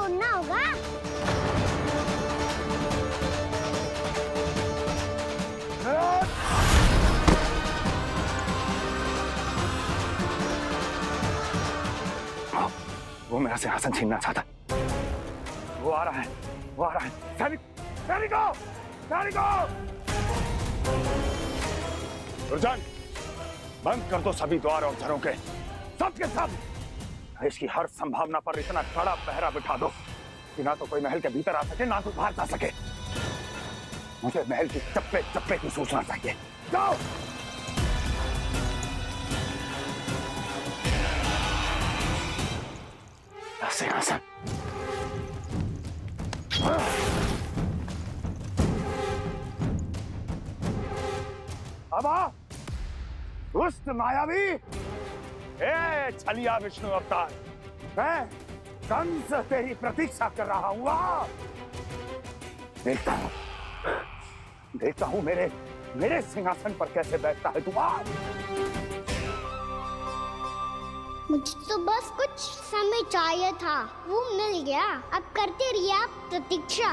छोड़ना होगा। वो मेरा सिंहासन छीनना चाहता है। वो आ रहा है, वो आ रहा है। सैनिकों! दुर्जन, बंद कर दो सभी द्वार और झरों के, सब के सब। इसकी हर संभावना पर इतना कड़ा पहरा बिठा दो कि ना तो कोई महल के भीतर आ सके, ना कोई बाहर जा सके। मुझे महल की चप्पे चप्पे की सूचना चाहिए। जाओ। सिंहासन। अब आ, दुष्ट मायावी, छलिया विष्णु अवतार, मैं कंस तेरी प्रतीक्षा कर रहा हूँ। देखता हूँ मेरे सिंहासन पर कैसे बैठता है तू। मुझे तो बस कुछ समय चाहिए था, वो मिल गया। अब करते रहिए आप प्रतीक्षा।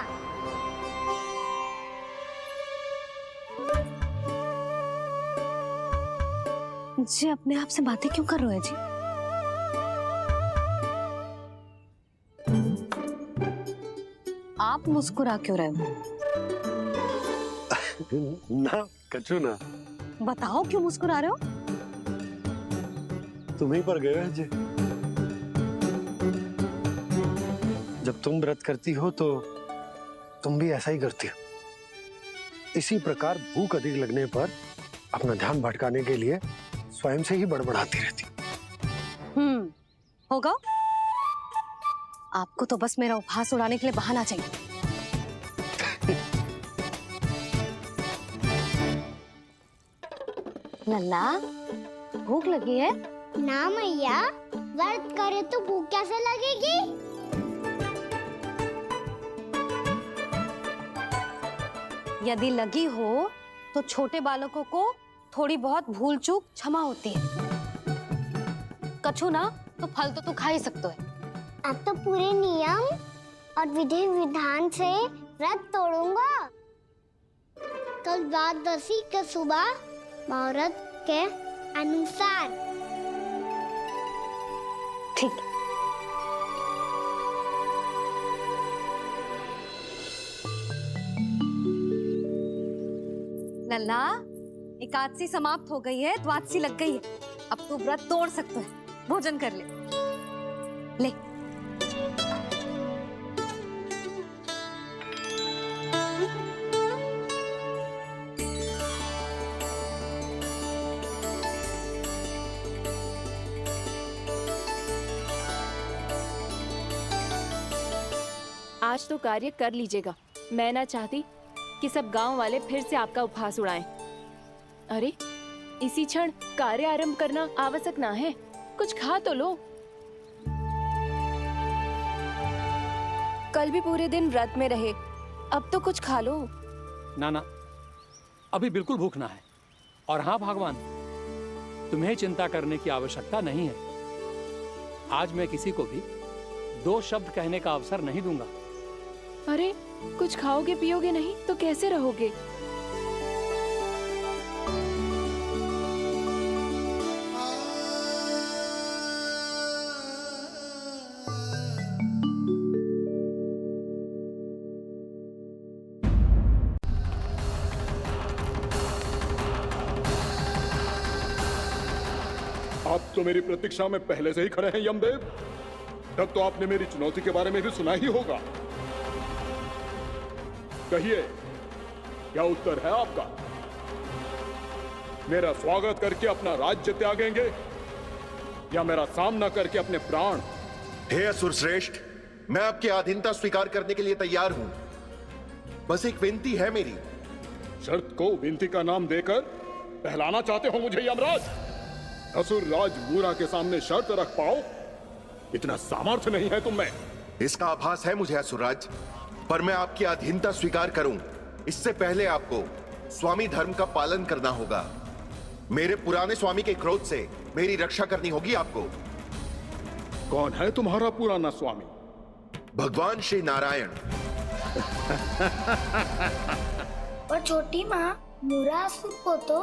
जी अपने आप से बातें क्यों कर रहे हो जी? आप मुस्कुरा क्यों रहे हो? ना कछु ना। बताओ क्यों मुस्कुरा रहे हो? तुम ही पर गए हैं जी। जब तुम व्रत करती हो तो तुम भी ऐसा ही करती हो। इसी प्रकार भूख अधिक लगने पर अपना ध्यान भटकाने के लिए स्वयं से ही बड़बड़ाती रहती। होगा। आपको तो बस मेरा उपहास उड़ाने के लिए बहाना चाहिए। लल्ला, भूख लगी है? ना मैया, व्रत करे तो भूख कैसे लगेगी? यदि लगी हो तो छोटे बालकों को थोड़ी बहुत भूल चूक क्षमा होती है। कछु ना तो फल तो तू खा ही सकते है। अब तो पूरे नियम और विधि विधान से व्रत तोड़ूंगा। कल द्वादशी के सुबह मुहूर्त के अनुसार। ठीक। लल्ला, एकादशी समाप्त हो गई है, द्वादशी लग गई है। अब तू व्रत तोड़ सकते है। भोजन कर ले। ले। आज तो कार्य कर लीजिएगा। मैं ना चाहती कि सब गांव वाले फिर से आपका उपहास उड़ाएं। अरे, इसी क्षण कार्य आरंभ करना आवश्यक ना है। कुछ खा तो लो। कल भी पूरे दिन व्रत में रहे, अब तो कुछ खा लो। ना, अभी बिल्कुल भूख ना है। और हाँ भगवान, तुम्हें चिंता करने की आवश्यकता नहीं है। आज मैं किसी को भी 2 शब्द कहने का अवसर नहीं दूंगा। अरे, कुछ खाओगे पियोगे नहीं तो कैसे रहोगे? आप तो मेरी प्रतीक्षा में पहले से ही खड़े हैं यमदेव। तब तो आपने मेरी चुनौती के बारे में भी सुना ही होगा। कहिए, क्या उत्तर है आपका? मेरा स्वागत करके अपना राज्य त्यागेंगे या मेरा सामना करके अपने प्राण? हे असुर श्रेष्ठ, मैं आपकी अधीनता स्वीकार करने के लिए तैयार हूं। बस एक विनती है मेरी। शर्त को विनती का नाम देकर बहलाना चाहते हो मुझे यमराज? असुर राज बूरा के सामने शर्त रख पाओ, इतना सामर्थ्य नहीं है तुम में। इसका आभास है मुझे असुरराज, पर मैं आपकी अधीनता स्वीकार करूं इससे पहले आपको स्वामी धर्म का पालन करना होगा। मेरे पुराने स्वामी के क्रोध से मेरी रक्षा करनी होगी आपको। कौन है तुम्हारा पुराना स्वामी? भगवान श्री नारायण। और छोटी माँ मुरासुर को तो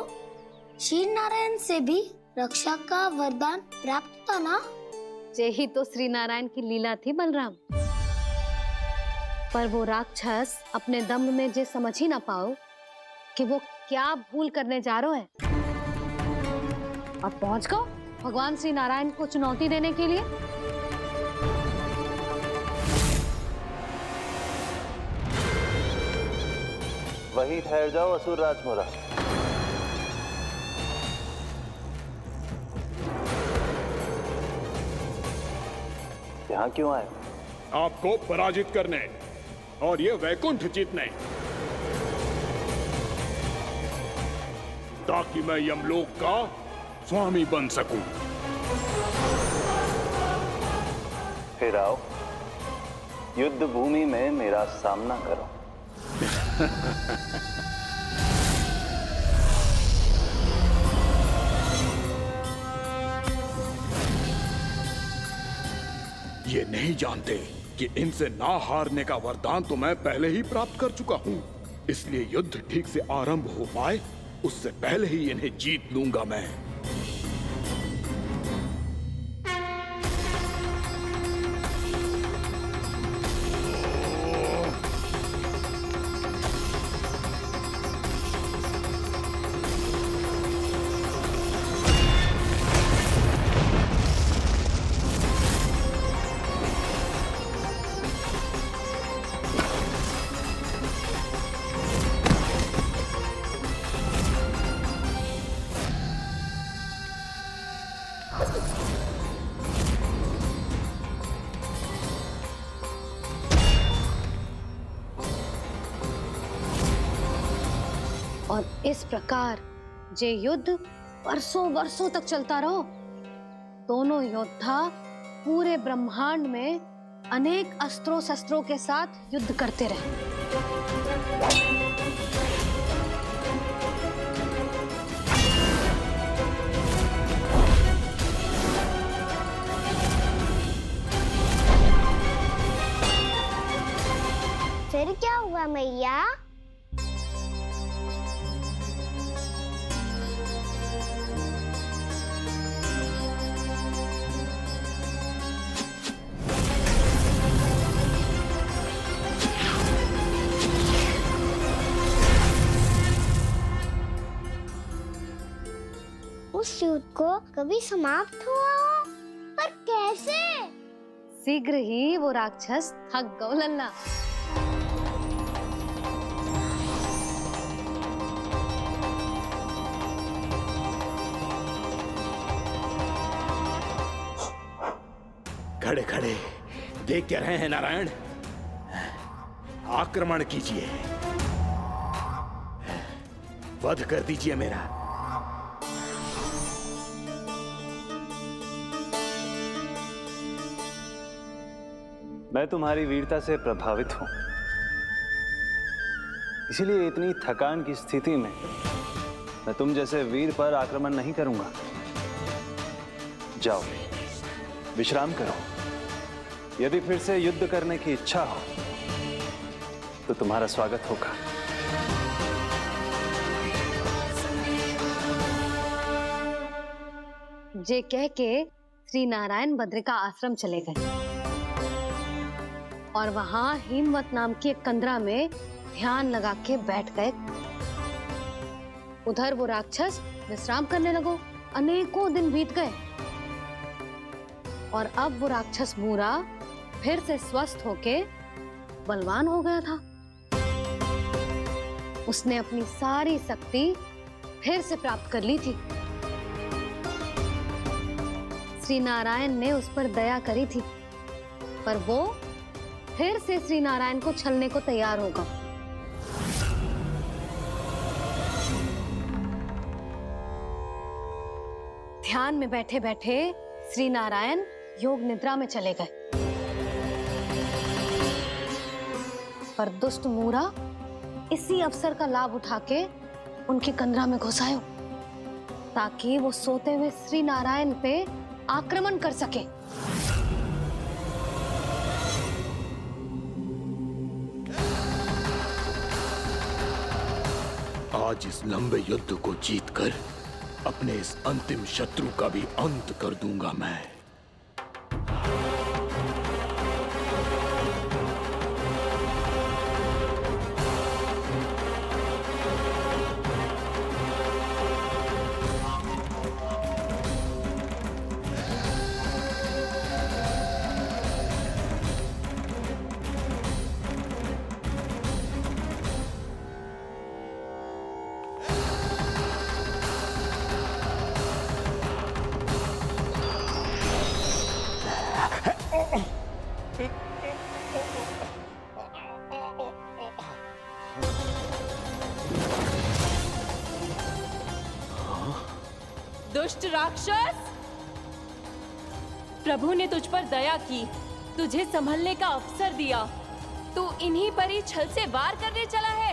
श्री नारायण से भी रक्षा का वरदान प्राप्त था ना। यही तो श्री नारायण की लीला थी बलराम। पर वो राक्षस अपने दम में जे समझ ही ना पाओ कि वो क्या भूल करने जा रहे हैं, और पहुंच गो भगवान श्री नारायण को चुनौती देने के लिए। वहीं ठहर जाओ असुर राजमोरा। यहाँ क्यों आए? आपको पराजित करने और ये वैकुंठ जीतने, ताकि मैं यमलोक का स्वामी बन सकूं। फिर आओ, युद्ध भूमि में मेरा सामना करो। ये नहीं जानते कि इनसे ना हारने का वरदान तो मैं पहले ही प्राप्त कर चुका हूं, इसलिए युद्ध ठीक से आरंभ हो पाए उससे पहले ही इन्हें जीत लूंगा मैं। और इस प्रकार ये युद्ध वर्षों वर्षों तक चलता रहो। दोनों योद्धा पूरे ब्रह्मांड में अनेक अस्त्रों शस्त्रों के साथ युद्ध करते रहे। फिर क्या हुआ मैया? उस युद्ध को कभी समाप्त हुआ हो, पर कैसे? शीघ्र ही वो राक्षस थक गो लल्ला। खड़े खड़े देख क्या रहे हैं नारायण? आक्रमण कीजिए, वध कर दीजिए मेरा। मैं तुम्हारी वीरता से प्रभावित हूं, इसीलिए इतनी थकान की स्थिति में मैं तुम जैसे वीर पर आक्रमण नहीं करूंगा। जाओ विश्राम करो। यदि फिर से युद्ध करने की इच्छा हो तो तुम्हारा स्वागत होगा। जे कह के श्री नारायण बद्रिका आश्रम चले गए और वहां हिमवत नाम की एक कंदरा में ध्यान लगा के बैठ गए। उधर वो राक्षस विश्राम करने लगो। अनेकों दिन बीत गए और अब वो राक्षस मूरा फिर से स्वस्थ होके बलवान हो गया था। उसने अपनी सारी शक्ति फिर से प्राप्त कर ली थी। श्री नारायण ने उस पर दया करी थी, पर वो फिर से श्री नारायण को छलने को तैयार होगा। ध्यान में बैठे बैठे श्री नारायण योग निद्रा में चले गए, पर दुष्ट मूरा इसी अवसर का लाभ उठा के उनकी कंदरा में घुस आयो, ताकि वो सोते हुए श्री नारायण पे आक्रमण कर सके। आज इस लंबे युद्ध को जीतकर अपने इस अंतिम शत्रु का भी अंत कर दूंगा मैं। दुष्ट राक्षस, प्रभु ने तुझ पर दया की, तुझे संभलने का अवसर दिया। तू इन्हीं पर ही छल से वार करने चला है।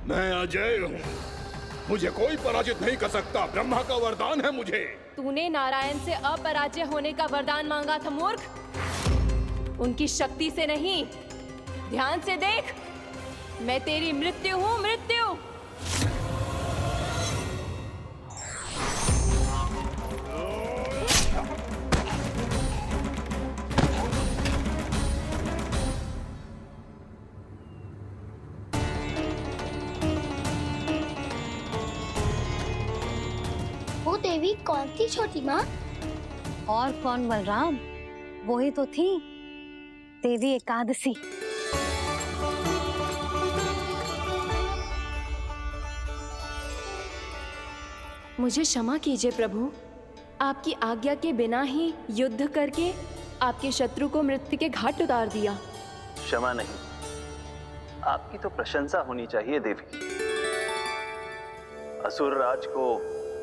मैं अजय हूँ, मुझे कोई पराजित नहीं कर सकता। ब्रह्मा का वरदान है मुझे। तूने नारायण से अपराजय होने का वरदान मांगा था मूर्ख, उनकी शक्ति से नहीं। ध्यान से देख, मैं तेरी मृत्यु हूँ, मृत्यु। वो देवी कौन थी छोटी माँ? और कौन बलराम, वही तो थी देवी एकादशी। मुझे क्षमा कीजिए प्रभु, आपकी आज्ञा के बिना ही युद्ध करके आपके शत्रु को मृत्यु के घाट उतार दिया। क्षमा नहीं, आपकी तो प्रशंसा होनी चाहिए देवी। असुर राज को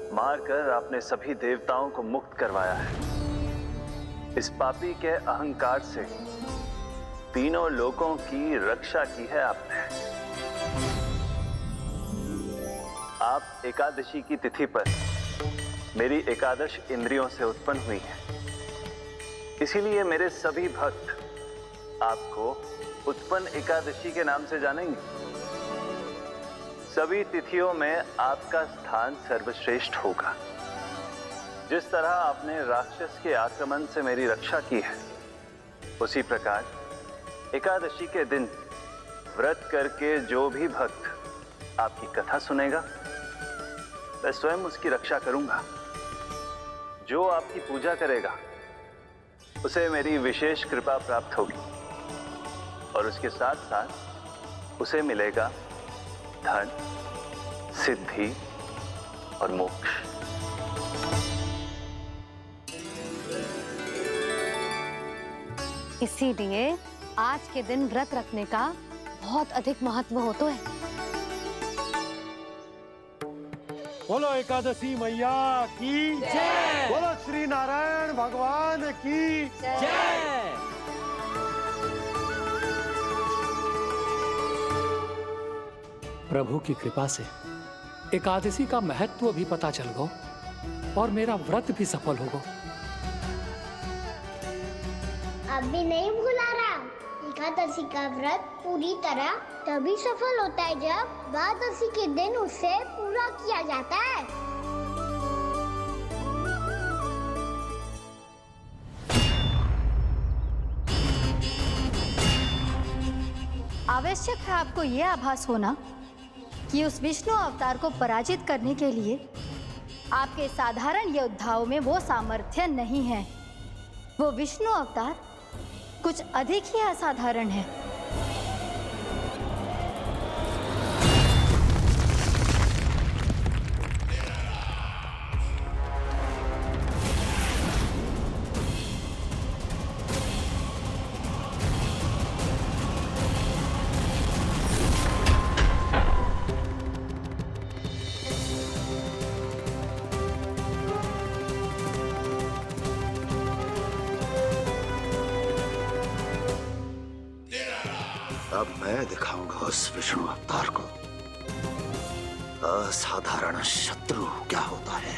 मारकर आपने सभी देवताओं को मुक्त करवाया है। इस पापी के अहंकार से तीनों लोकों की रक्षा की है आपने। आप एकादशी की तिथि पर मेरी एकादश इंद्रियों से उत्पन्न हुई हैं। इसीलिए मेरे सभी भक्त आपको उत्पन्न एकादशी के नाम से जानेंगे। सभी तिथियों में आपका स्थान सर्वश्रेष्ठ होगा। जिस तरह आपने राक्षस के आक्रमण से मेरी रक्षा की है, उसी प्रकार एकादशी के दिन व्रत करके जो भी भक्त आपकी कथा सुनेगा, मैं स्वयं उसकी रक्षा करूंगा। जो आपकी पूजा करेगा, उसे मेरी विशेष कृपा प्राप्त होगी और उसके साथ साथ उसे मिलेगा धन, सिद्धि और मोक्ष। इसीलिए आज के दिन व्रत रखने का बहुत अधिक महत्व होता है। बोलो एकादशी मैया की जय। बोलो श्री नारायण भगवान की जय। प्रभु की कृपा से एकादशी का महत्व भी पता चल गो और मेरा व्रत भी सफल हो गो। अभी नहीं भूला राम, एकादशी का व्रत पूरी तरह तभी सफल होता है जब द्वादशी के दिन उसे पूरा किया जाता है। आवश्यक है आपको यह आभास होना कि उस विष्णु अवतार को पराजित करने के लिए आपके साधारण योद्धाओं में वो सामर्थ्य नहीं है। वो विष्णु अवतार कुछ अधिक ही असाधारण है। अब मैं दिखाऊंगा उस विष्णु अवतार को असाधारण शत्रु क्या होता है।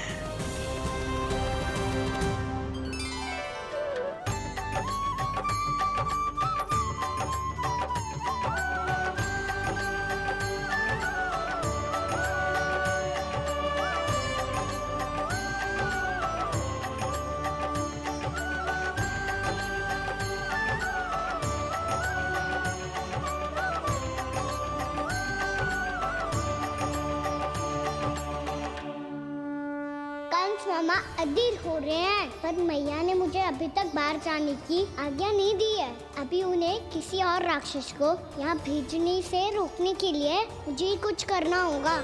कंस मामा अधीर हो रहे हैं, पर मैया ने मुझे अभी तक बाहर जाने की आज्ञा नहीं दी है। अभी उन्हें किसी और राक्षस को यहाँ भेजने से रोकने के लिए मुझे ही कुछ करना होगा।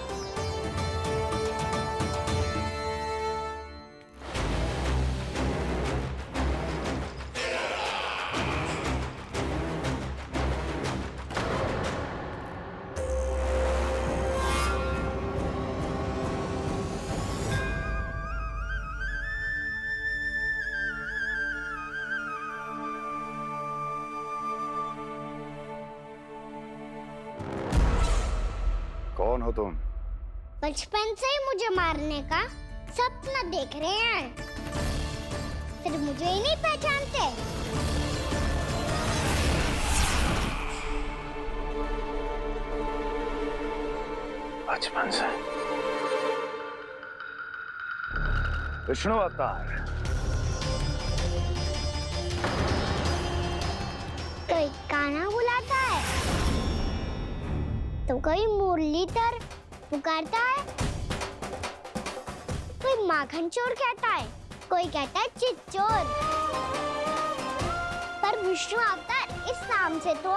कौन हो तुम? बचपन से ही मुझे मारने का सपना देख रहे हैं, फिर मुझे ही नहीं पहचानते। बचपन से विष्णु अवतार। कोई कान्हा बुलाता है तो कोई मुरलीधर पुकारता है, कोई माखन चोर कहता है, कोई कहता है चिच्चोर। पर विष्णु अवतार इस नाम से तो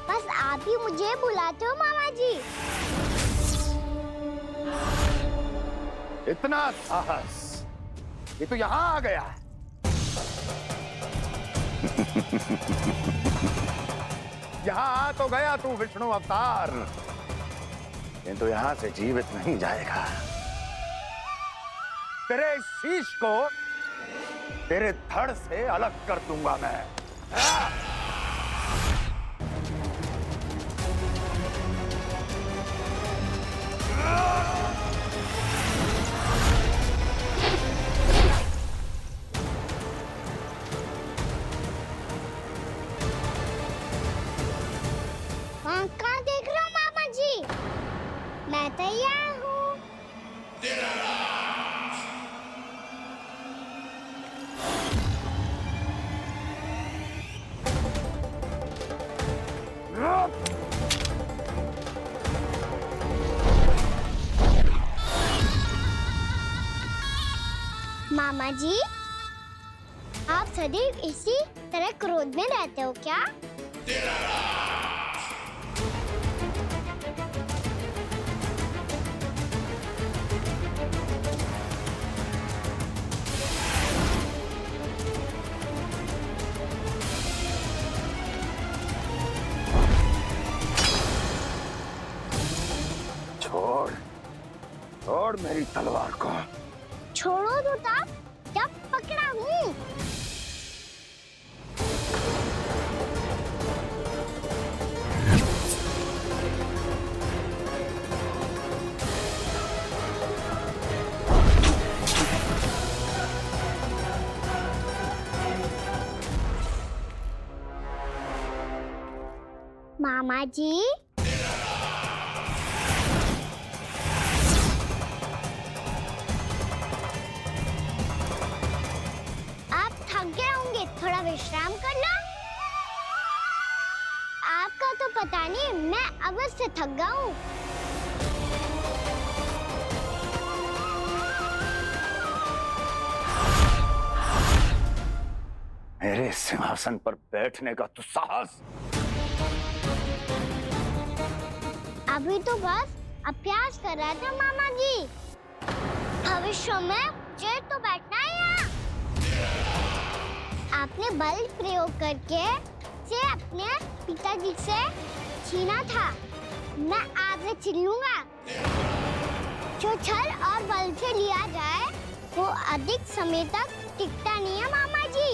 बस आप ही मुझे बुलाते हो मामा जी। इतना साहस ये तो यहाँ आ गया है। यहाँ आ तो गया तू विष्णु अवतार, किंतु यहाँ से जीवित नहीं जाएगा। तेरे शीश को तेरे धड़ से अलग कर दूंगा मैं। कहाँ देख रहे हो मामा जी? मैं तैयार हूँ। मामा जी, आप सदैव इसी तरह क्रोध में रहते हो क्या? छोड़ छोड़ मेरी तलवार को। छोड़ो तो तब जब पकड़ा हूँ। मामा जी, आप थक गए होंगे, थोड़ा विश्राम कर लो। आपका तो पता नहीं, मैं अवश्य थक गया हूँ। मेरे सिंहासन पर बैठने का तो साहस। अभी तो बस अभ्यास कर रहा था मामा जी। भविष्य में मुझे तो बैठना है यहाँ। आपने बल प्रयोग करके से अपने पिताजी से छीना था, मैं आपसे छीन लूंगा। जो छल और बल से लिया जाए वो अधिक समय तक टिकता नहीं है मामा जी।